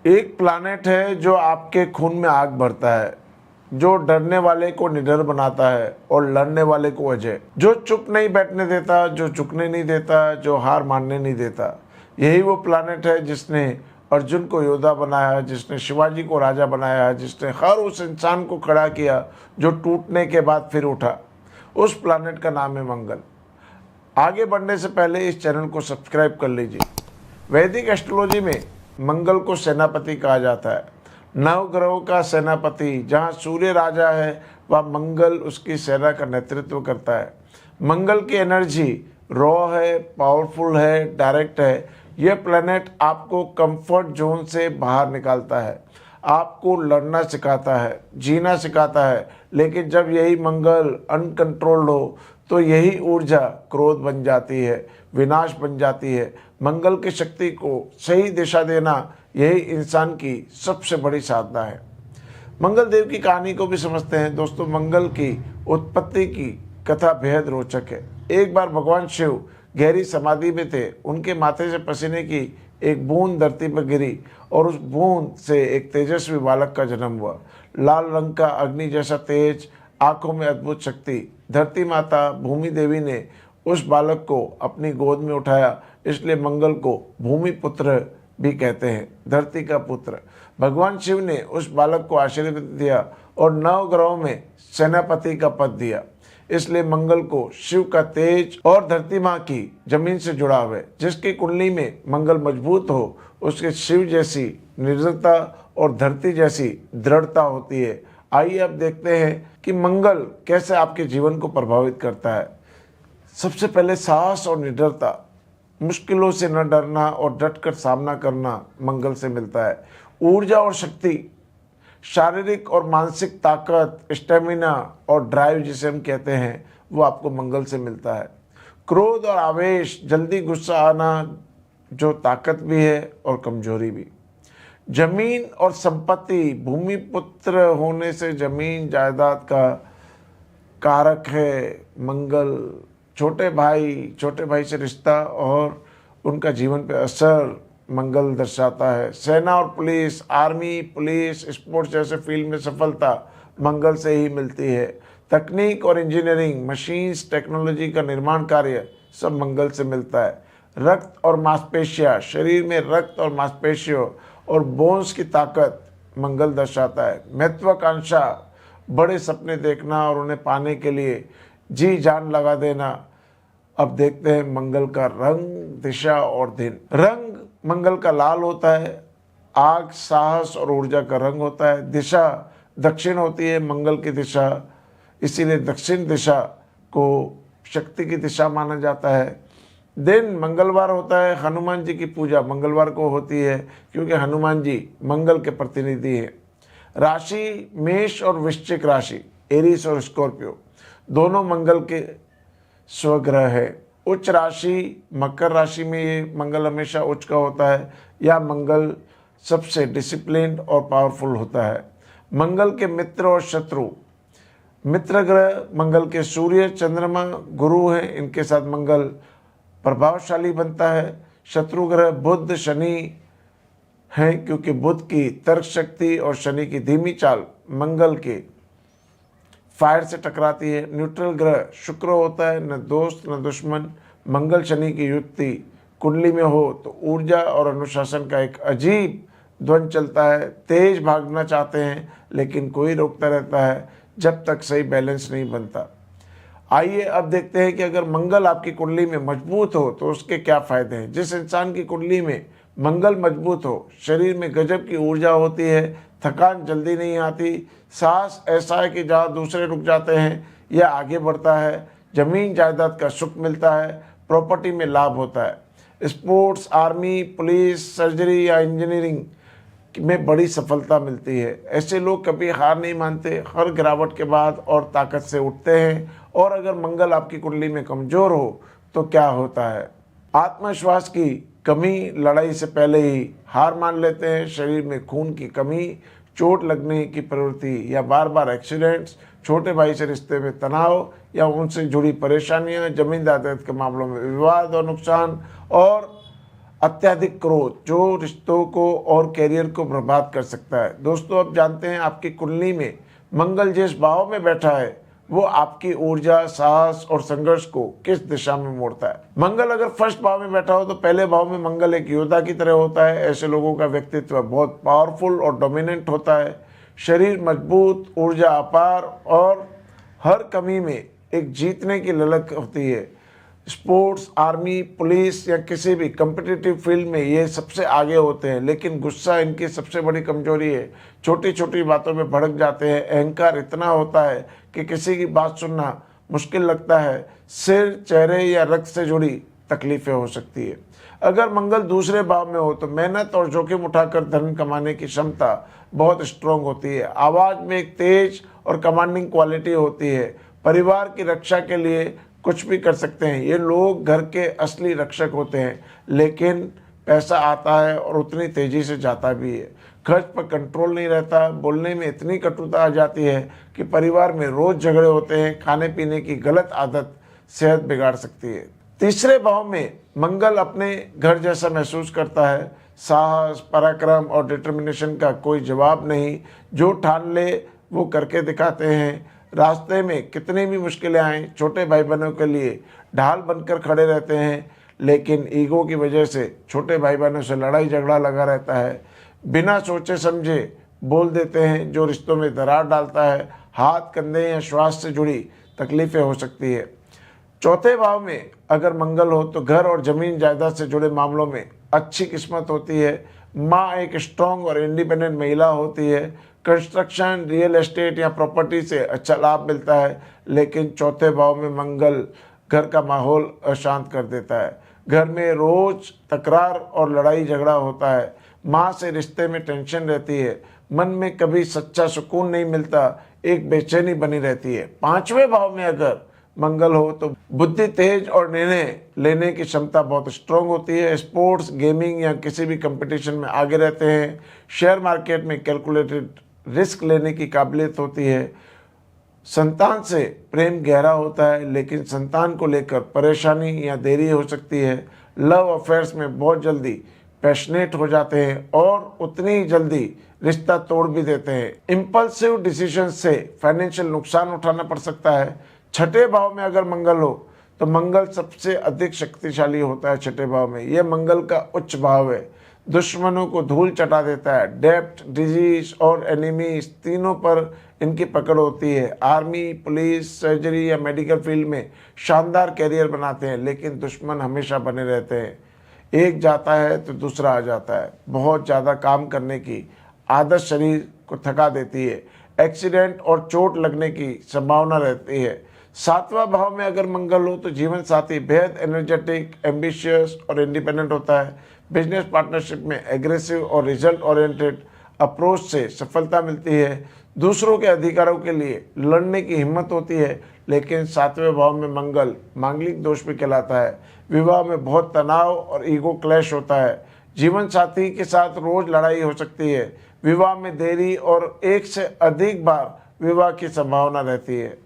एक प्लानेट है जो आपके खून में आग भरता है, जो डरने वाले को निडर बनाता है और लड़ने वाले को अजय, जो चुप नहीं बैठने देता, जो झुकने नहीं देता, जो हार मानने नहीं देता। यही वो प्लानेट है जिसने अर्जुन को योद्धा बनाया, जिसने शिवाजी को राजा बनाया, जिसने हर उस इंसान को खड़ा किया जो टूटने के बाद फिर उठा। उस प्लानेट का नाम है मंगल। आगे बढ़ने से पहले इस चैनल को सब्सक्राइब कर लीजिए। वैदिक एस्ट्रोलॉजी में मंगल को सेनापति कहा जाता है। नवग्रहों का सेनापति, जहाँ सूर्य राजा है, वह मंगल उसकी सेना का नेतृत्व करता है। मंगल की एनर्जी रॉ है, पावरफुल है, डायरेक्ट है। यह प्लैनेट आपको कंफर्ट जोन से बाहर निकालता है, आपको लड़ना सिखाता है, जीना सिखाता है। लेकिन जब यही मंगल अनकंट्रोल्ड हो तो यही ऊर्जा क्रोध बन जाती है, विनाश बन जाती है। मंगल की शक्ति को सही दिशा देना यही इंसान की सबसे बड़ी साधना है। मंगल देव की कहानी को भी समझते हैं। दोस्तों, मंगल की उत्पत्ति की कथा बेहद रोचक है। एक बार भगवान शिव गहरी समाधि में थे। उनके माथे से पसीने की एक बूंद धरती पर गिरी और उस बूंद से एक तेजस्वी बालक का जन्म हुआ। लाल रंग का, अग्नि जैसा तेज, आंखों में अद्भुत शक्ति। धरती माता भूमि देवी ने उस बालक को अपनी गोद में उठाया, इसलिए मंगल को भूमि पुत्र भी कहते हैं, धरती का पुत्र। भगवान शिव ने उस बालक को आशीर्वाद दिया और नवग्रहों में सेनापति का पद दिया। इसलिए मंगल को शिव का तेज और धरती माँ की जमीन से जुड़ाव है। जिसकी कुंडली में मंगल मजबूत हो, उसके शिव जैसी निर्जरता और धरती जैसी दृढ़ता होती है। आइए अब देखते हैं कि मंगल कैसे आपके जीवन को प्रभावित करता है। सबसे पहले साहस और निडरता। मुश्किलों से न डरना और डटकर सामना करना मंगल से मिलता है। ऊर्जा और शक्ति, शारीरिक और मानसिक ताकत, स्टेमिना और ड्राइव जिसे हम कहते हैं, वो आपको मंगल से मिलता है। क्रोध और आवेश, जल्दी गुस्सा आना, जो ताकत भी है और कमजोरी भी। जमीन और संपत्ति, भूमि पुत्र होने से जमीन जायदाद का कारक है मंगल। छोटे भाई से रिश्ता और उनका जीवन पे असर मंगल दर्शाता है। सेना और पुलिस, आर्मी, पुलिस, स्पोर्ट्स जैसे फील्ड में सफलता मंगल से ही मिलती है। तकनीक और इंजीनियरिंग, मशीन्स, टेक्नोलॉजी का निर्माण कार्य सब मंगल से मिलता है। रक्त और मांसपेशियाँ, शरीर में रक्त और मांसपेशियों और बोन्स की ताकत मंगल दर्शाता है। महत्वाकांक्षा, बड़े सपने देखना और उन्हें पाने के लिए जी जान लगा देना। अब देखते हैं मंगल का रंग, दिशा और दिन। रंग मंगल का लाल होता है, आग, साहस और ऊर्जा का रंग होता है। दिशा दक्षिण होती है मंगल की दिशा, इसीलिए दक्षिण दिशा को शक्ति की दिशा माना जाता है। दिन मंगलवार होता है। हनुमान जी की पूजा मंगलवार को होती है क्योंकि हनुमान जी मंगल के प्रतिनिधि हैं। राशि मेष और वृश्चिक राशि, एरीस और स्कॉर्पियो, दोनों मंगल के स्वग्रह है। उच्च राशि मकर राशि में ये मंगल हमेशा उच्च का होता है, या मंगल सबसे डिसिप्लिन्ड और पावरफुल होता है। मंगल के मित्र और शत्रु। मित्र ग्रह मंगल के सूर्य, चंद्रमा, गुरु हैं। इनके साथ मंगल प्रभावशाली बनता है। शत्रु ग्रह बुध, शनि हैं, क्योंकि बुध की तर्क शक्ति और शनि की धीमी चाल मंगल के फायर से टकराती है। न्यूट्रल ग्रह शुक्र होता है, न दोस्त न दुश्मन। मंगल शनि की युक्ति कुंडली में हो तो ऊर्जा और अनुशासन का एक अजीब द्वंद्व चलता है। तेज भागना चाहते हैं लेकिन कोई रोकता रहता है जब तक सही बैलेंस नहीं बनता। आइए अब देखते हैं कि अगर मंगल आपकी कुंडली में मजबूत हो तो उसके क्या फायदे हैं। जिस इंसान की कुंडली में मंगल मजबूत हो, शरीर में गजब की ऊर्जा होती है, थकान जल्दी नहीं आती, साहस ऐसा है कि जहाँ दूसरे रुक जाते हैं यह आगे बढ़ता है, जमीन जायदाद का सुख मिलता है, प्रॉपर्टी में लाभ होता है। स्पोर्ट्स, आर्मी, पुलिस, सर्जरी या इंजीनियरिंग में बड़ी सफलता मिलती है। ऐसे लोग कभी हार नहीं मानते, हर गिरावट के बाद और ताकत से उठते हैं। और अगर मंगल आपकी कुंडली में कमजोर हो तो क्या होता है? आत्मविश्वास की कमी, लड़ाई से पहले ही हार मान लेते हैं, शरीर में खून की कमी, चोट लगने की प्रवृत्ति या बार बार एक्सीडेंट्स, छोटे भाई से रिश्ते में तनाव या उनसे जुड़ी परेशानियां, जमीन जायदाद के मामलों में विवाद और नुकसान, और अत्यधिक क्रोध जो रिश्तों को और कैरियर को बर्बाद कर सकता है। दोस्तों, आप जानते हैं आपकी कुंडली में मंगल जिस भाव में बैठा है वो आपकी ऊर्जा, साहस और संघर्ष को किस दिशा में मोड़ता है। मंगल अगर फर्स्ट भाव में बैठा हो तो पहले भाव में मंगल एक योद्धा की तरह होता है। ऐसे लोगों का व्यक्तित्व बहुत पावरफुल और डोमिनेंट होता है। शरीर मजबूत, ऊर्जा अपार और हर कमी में एक जीतने की ललक होती है। स्पोर्ट्स, आर्मी, पुलिस या किसी भी कम्पिटिटिव फील्ड में ये सबसे आगे होते हैं, लेकिन गुस्सा इनकी सबसे बड़ी कमजोरी है। छोटी छोटी बातों में भड़क जाते हैं। अहंकार इतना होता है कि किसी की बात सुनना मुश्किल लगता है। सिर, चेहरे या रक्त से जुड़ी तकलीफें हो सकती है। अगर मंगल दूसरे भाव में हो तो मेहनत और जोखिम उठाकर धन कमाने की क्षमता बहुत स्ट्रांग होती है। आवाज़ में एक तेज और कमांडिंग क्वालिटी होती है। परिवार की रक्षा के लिए कुछ भी कर सकते हैं। ये लोग घर के असली रक्षक होते हैं, लेकिन पैसा आता है और उतनी तेजी से जाता भी है। खर्च पर कंट्रोल नहीं रहता। बोलने में इतनी कटुता आ जाती है कि परिवार में रोज झगड़े होते हैं। खाने पीने की गलत आदत सेहत बिगाड़ सकती है। तीसरे भाव में मंगल अपने घर जैसा महसूस करता है। साहस, पराक्रम और डिटर्मिनेशन का कोई जवाब नहीं। जो ठान ले वो करके दिखाते हैं। रास्ते में कितनी भी मुश्किलें आएँ, छोटे भाई बहनों के लिए ढाल बनकर खड़े रहते हैं, लेकिन ईगो की वजह से छोटे भाई बहनों से लड़ाई झगड़ा लगा रहता है। बिना सोचे समझे बोल देते हैं, जो रिश्तों में दरार डालता है। हाथ, कंधे या श्वास से जुड़ी तकलीफें हो सकती है। चौथे भाव में अगर मंगल हो तो घर और जमीन जायदाद से जुड़े मामलों में अच्छी किस्मत होती है। माँ एक स्ट्रांग और इंडिपेंडेंट महिला होती है। कंस्ट्रक्शन, रियल एस्टेट या प्रॉपर्टी से अच्छा लाभ मिलता है, लेकिन चौथे भाव में मंगल घर का माहौल अशांत कर देता है। घर में रोज तकरार और लड़ाई झगड़ा होता है। माँ से रिश्ते में टेंशन रहती है। मन में कभी सच्चा सुकून नहीं मिलता। एक बेचैनी बनी रहती है। पांचवें भाव में अगर मंगल हो तो बुद्धि तेज और निर्णय लेने की क्षमता बहुत स्ट्रांग होती है। स्पोर्ट्स, गेमिंग या किसी भी कंपटीशन में आगे रहते हैं। शेयर मार्केट में कैलकुलेटेड रिस्क लेने की काबिलियत होती है। संतान से प्रेम गहरा होता है, लेकिन संतान को लेकर परेशानी या देरी हो सकती है। लव अफेयर्स में बहुत जल्दी पैशनेट हो जाते हैं और उतनी ही जल्दी रिश्ता तोड़ भी देते हैं। इम्पल्सिव डिसीजन से फाइनेंशियल नुकसान उठाना पड़ सकता है। छठे भाव में अगर मंगल हो तो मंगल सबसे अधिक शक्तिशाली होता है। छठे भाव में यह मंगल का उच्च भाव है। दुश्मनों को धूल चटा देता है। डेप्ट, डिजीज और एनिमीज तीनों पर इनकी पकड़ होती है। आर्मी, पुलिस, सर्जरी या मेडिकल फील्ड में शानदार कैरियर बनाते हैं, लेकिन दुश्मन हमेशा बने रहते हैं। एक जाता है तो दूसरा आ जाता है। बहुत ज़्यादा काम करने की आदत शरीर को थका देती है। एक्सीडेंट और चोट लगने की संभावना रहती है। सातवां भाव में अगर मंगल हो तो जीवन साथी बेहद एनर्जेटिक, एम्बिशियस और इंडिपेंडेंट होता है। बिजनेस पार्टनरशिप में एग्रेसिव और रिजल्ट ओरिएंटेड अप्रोच से सफलता मिलती है। दूसरों के अधिकारों के लिए लड़ने की हिम्मत होती है, लेकिन सातवें भाव में मंगल मांगलिक दोष भी कहलाता है। विवाह में बहुत तनाव और ईगो क्लैश होता है। जीवन साथी के साथ रोज लड़ाई हो सकती है। विवाह में देरी और एक से अधिक बार विवाह की संभावना रहती है।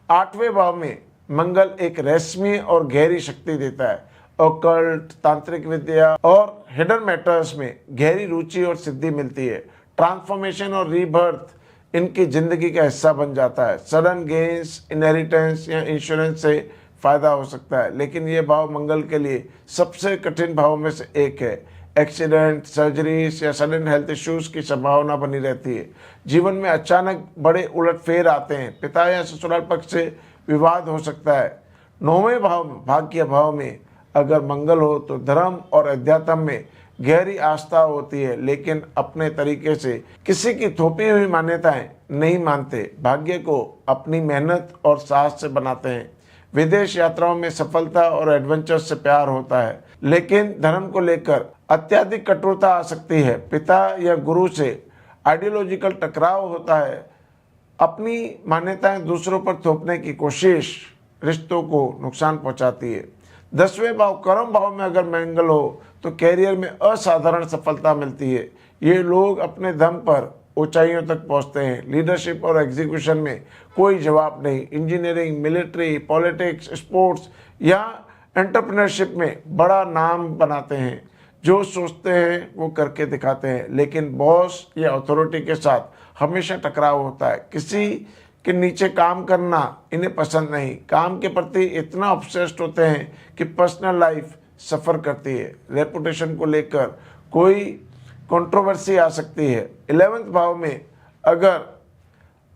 आठवें भाव में मंगल एक रहस्यमय और गहरी शक्ति देता है। ऑकल्ट, तांत्रिक विद्या और हिडन मैटर्स में गहरी रुचि और सिद्धि मिलती है। ट्रांसफॉर्मेशन और रीबर्थ इनकी जिंदगी का हिस्सा बन जाता है। सडन गेन्स, इनहेरिटेंस या इंश्योरेंस से फायदा हो सकता है, लेकिन यह भाव मंगल के लिए सबसे कठिन भाव में से एक है। एक्सीडेंट, सर्जरीज या सडन हेल्थ इश्यूज की संभावना बनी रहती है। जीवन में अचानक बड़े उलटफेर आते हैं। पिता या ससुराल पक्ष से विवाद हो सकता है। नौवें भाव, भाग्य भाव में अगर मंगल हो तो धर्म और अध्यात्म में गहरी आस्था होती है, लेकिन अपने तरीके से किसी की थोपी हुई मान्यताएं नहीं मानते। भाग्य को अपनी मेहनत और साहस से बनाते हैं। विदेश यात्राओं में सफलता और एडवेंचर से प्यार होता है, लेकिन धर्म को लेकर अत्यधिक कठोरता आ सकती है। पिता या गुरु से आइडियोलॉजिकल टकराव होता है। अपनी मान्यताएं दूसरों पर थोपने की कोशिश रिश्तों को नुकसान पहुंचाती है। 10वें भाव, कर्म भाव में अगर मंगल हो तो कैरियर में असाधारण सफलता मिलती है। ये लोग अपने दम पर ऊंचाइयों तक पहुंचते हैं। लीडरशिप और एग्जीक्यूशन में कोई जवाब नहीं। इंजीनियरिंग, मिलिट्री, पॉलिटिक्स, स्पोर्ट्स या एंटरप्रेन्योरशिप में बड़ा नाम बनाते हैं। जो सोचते हैं वो करके दिखाते हैं, लेकिन बॉस या अथॉरिटी के साथ हमेशा टकराव होता है। किसी के नीचे काम करना इन्हें पसंद नहीं। काम के प्रति इतना ऑब्सेस्ड होते हैं कि पर्सनल लाइफ सफ़र करती है। रेपुटेशन को लेकर कोई कंट्रोवर्सी आ सकती है। 11वें भाव में अगर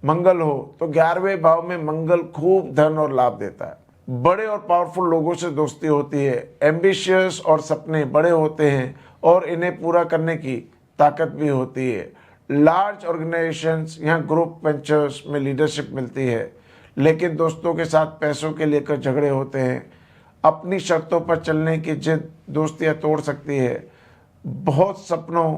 मंगल हो तो 11वें भाव में मंगल खूब धन और लाभ देता है। बड़े और पावरफुल लोगों से दोस्ती होती है। एम्बिशियस और सपने बड़े होते हैं और इन्हें पूरा करने की ताकत भी होती है। लार्ज ऑर्गेनाइजेशंस यहाँ ग्रुप वेंचर्स में लीडरशिप मिलती है, लेकिन दोस्तों के साथ पैसों के लेकर झगड़े होते हैं। अपनी शर्तों पर चलने की जिद दोस्तियाँ तोड़ सकती है। बहुत सपनों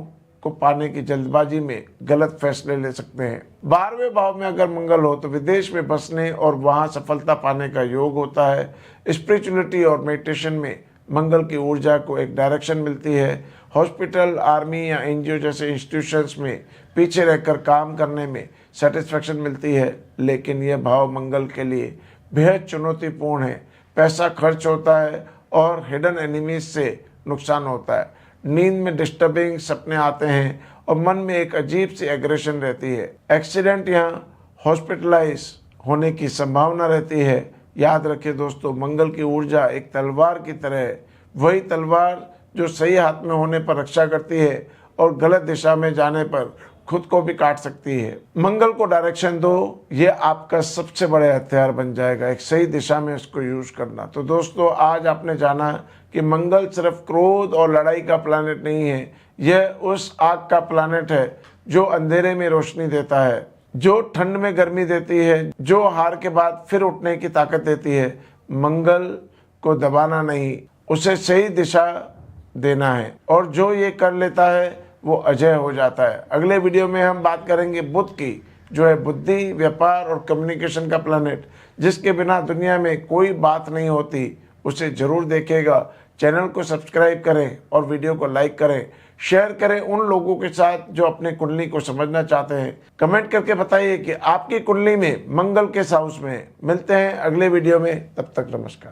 को पाने की जल्दबाजी में गलत फैसले ले सकते हैं। 12वें भाव में अगर मंगल हो तो विदेश में बसने और वहां सफलता पाने का योग होता है। स्पिरिचुअलिटी और मेडिटेशन में मंगल की ऊर्जा को एक डायरेक्शन मिलती है। हॉस्पिटल, आर्मी या एनजीओ जैसे इंस्टीट्यूशंस में पीछे रहकर काम करने में सेटिस्फैक्शन मिलती है, लेकिन यह भाव मंगल के लिए बेहद चुनौतीपूर्ण है। पैसा खर्च होता है और हिडन एनिमीज से नुकसान होता है। नींद में डिस्टर्बिंग सपने आते हैं और मन में एक अजीब सी एग्रेशन रहती है। एक्सीडेंट या हॉस्पिटलाइज होने की संभावना रहती है। याद रखिए दोस्तों, मंगल की ऊर्जा एक तलवार की तरह है। वही तलवार जो सही हाथ में होने पर रक्षा करती है और गलत दिशा में जाने पर खुद को भी काट सकती है। मंगल को डायरेक्शन दो, ये आपका सबसे बड़ा हथियार बन जाएगा, एक सही दिशा में इसको यूज करना। तो दोस्तों, आज आपने जाना कि मंगल सिर्फ क्रोध और लड़ाई का प्लैनेट नहीं है, यह उस आग का प्लैनेट है जो अंधेरे में रोशनी देता है, जो ठंड में गर्मी देती है, जो हार के बाद फिर उठने की ताकत देती है। मंगल को दबाना नहीं, उसे सही दिशा देना है, और जो ये कर लेता है वो अजय हो जाता है। अगले वीडियो में हम बात करेंगे बुध की, जो है बुद्धि, व्यापार और कम्युनिकेशन का प्लैनेट, जिसके बिना दुनिया में कोई बात नहीं होती। उसे जरूर देखेगा। चैनल को सब्सक्राइब करें और वीडियो को लाइक करें, शेयर करें उन लोगों के साथ जो अपने कुंडली को समझना चाहते हैं। कमेंट करके बताइए कि आपकी कुंडली में मंगल किस हाउस में। मिलते हैं अगले वीडियो में, तब तक नमस्कार।